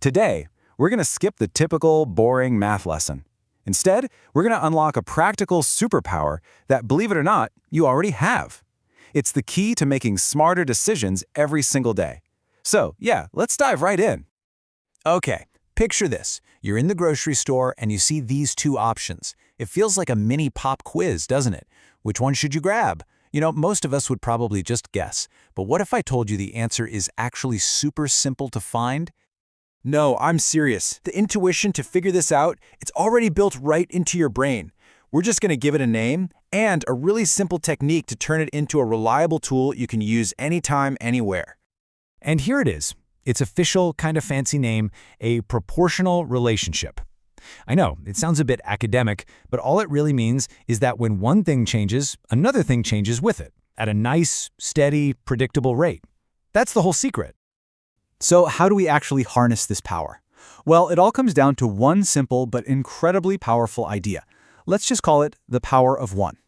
Today, we're going to skip the typical, boring math lesson. Instead, we're going to unlock a practical superpower that, believe it or not, you already have. It's the key to making smarter decisions every single day. So, yeah, let's dive right in. Okay, picture this. You're in the grocery store and you see these two options. It feels like a mini pop quiz, doesn't it? Which one should you grab? You know, most of us would probably just guess. But what if I told you the answer is actually super simple to find? No, I'm serious. The intuition to figure this out, it's already built right into your brain. We're just going to give it a name and a really simple technique to turn it into a reliable tool you can use anytime, anywhere. And here it is. Its official, kind of fancy name, a proportional relationship. I know, it sounds a bit academic, but all it really means is that when one thing changes, another thing changes with it, at a nice, steady, predictable rate. That's the whole secret. So how do we actually harness this power? Well, it all comes down to one simple but incredibly powerful idea. Let's just call it the power of one.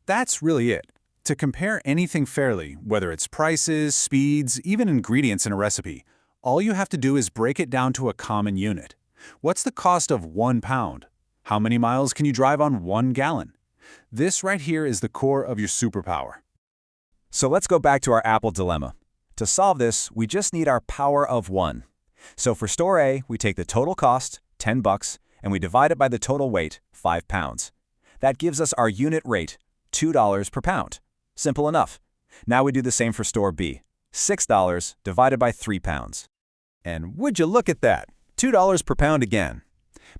That's really it. To compare anything fairly, whether it's prices, speeds, even ingredients in a recipe, all you have to do is break it down to a common unit. What's the cost of 1 pound? How many miles can you drive on 1 gallon? This right here is the core of your superpower. So let's go back to our Apple dilemma. To solve this, we just need our power of 1. So for store A, we take the total cost, $10, and we divide it by the total weight, 5 pounds. That gives us our unit rate, $2 per pound. Simple enough. Now we do the same for store B, $6 divided by 3 pounds. And would you look at that? $2 per pound again.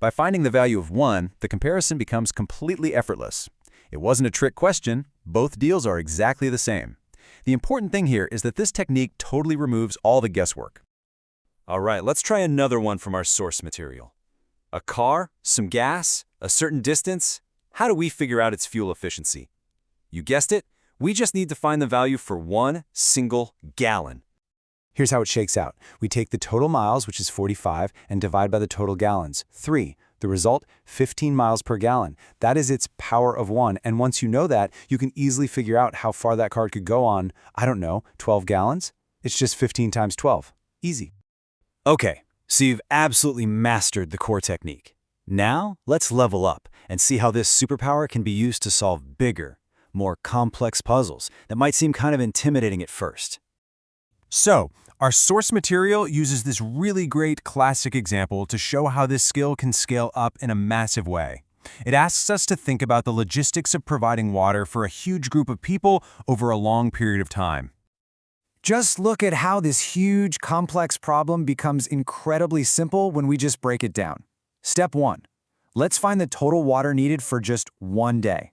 By finding the value of 1, the comparison becomes completely effortless. It wasn't a trick question. Both deals are exactly the same. The important thing here is that this technique totally removes all the guesswork. All right, let's try another one from our source material. A car, some gas, a certain distance. How do we figure out its fuel efficiency? You guessed it, we just need to find the value for 1 single gallon. Here's how it shakes out. We take the total miles, which is 45, and divide by the total gallons, 3. The result, 15 miles per gallon. That is its power of 1, and once you know that, you can easily figure out how far that car could go on, I don't know, 12 gallons? It's just 15 times 12. Easy. Okay, so you've absolutely mastered the core technique. Now, let's level up and see how this superpower can be used to solve bigger, more complex puzzles that might seem kind of intimidating at first. So, our source material uses this really great classic example to show how this skill can scale up in a massive way. It asks us to think about the logistics of providing water for a huge group of people over a long period of time. Just look at how this huge, complex problem becomes incredibly simple when we just break it down. Step 1. Let's find the total water needed for just 1 day.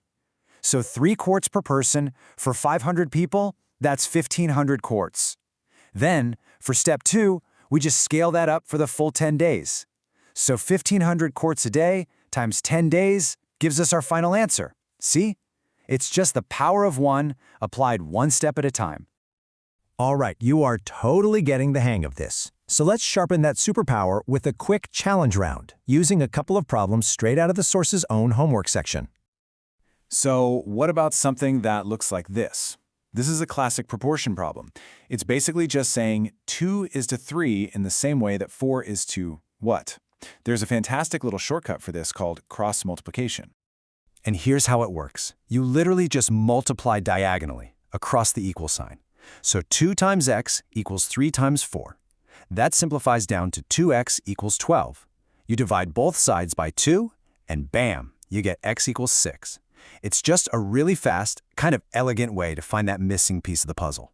So 3 quarts per person for 500 people, that's 1,500 quarts. Then, for step 2, we just scale that up for the full 10 days. So 1,500 quarts a day times 10 days gives us our final answer. See? It's just the power of 1 applied 1 step at a time. All right, you are totally getting the hang of this. So let's sharpen that superpower with a quick challenge round, using a couple of problems straight out of the source's own homework section. So what about something that looks like this? This is a classic proportion problem. It's basically just saying 2 is to 3 in the same way that 4 is to what? There's a fantastic little shortcut for this called cross multiplication. And here's how it works. You literally just multiply diagonally across the equal sign. So 2 times x equals 3 times 4. That simplifies down to 2x equals 12. You divide both sides by 2, and bam, you get x equals 6. It's just a really fast, kind of elegant way to find that missing piece of the puzzle.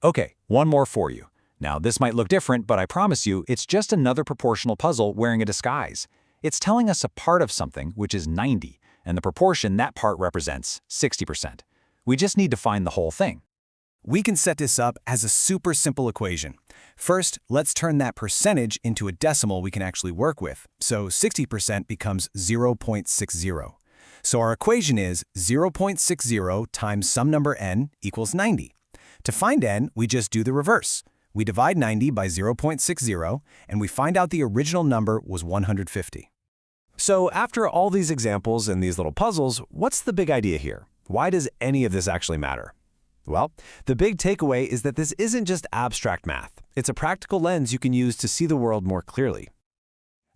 Okay, one more for you. Now, this might look different, but I promise you, it's just another proportional puzzle wearing a disguise. It's telling us a part of something, which is 90, and the proportion that part represents, 60%. We just need to find the whole thing. We can set this up as a super simple equation. First, let's turn that percentage into a decimal we can actually work with. So 60% becomes 0.60. So our equation is 0.60 times some number n equals 90. To find n, we just do the reverse. We divide 90 by 0.60, and we find out the original number was 150. So after all these examples and these little puzzles, what's the big idea here? Why does any of this actually matter? Well, the big takeaway is that this isn't just abstract math. It's a practical lens you can use to see the world more clearly.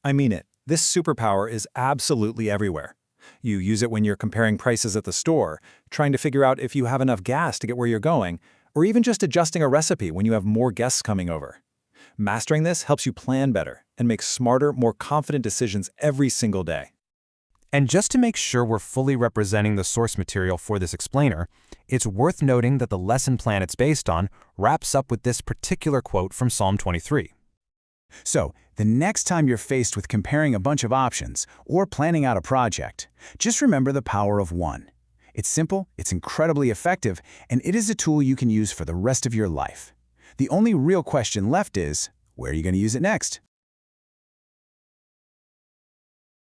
I mean it. This superpower is absolutely everywhere. You use it when you're comparing prices at the store, trying to figure out if you have enough gas to get where you're going, or even just adjusting a recipe when you have more guests coming over. Mastering this helps you plan better and make smarter, more confident decisions every single day. And just to make sure we're fully representing the source material for this explainer, it's worth noting that the lesson plan it's based on wraps up with this particular quote from Psalm 23. So, the next time you're faced with comparing a bunch of options or planning out a project, just remember the power of one. It's simple, it's incredibly effective, and it is a tool you can use for the rest of your life. The only real question left is, where are you going to use it next?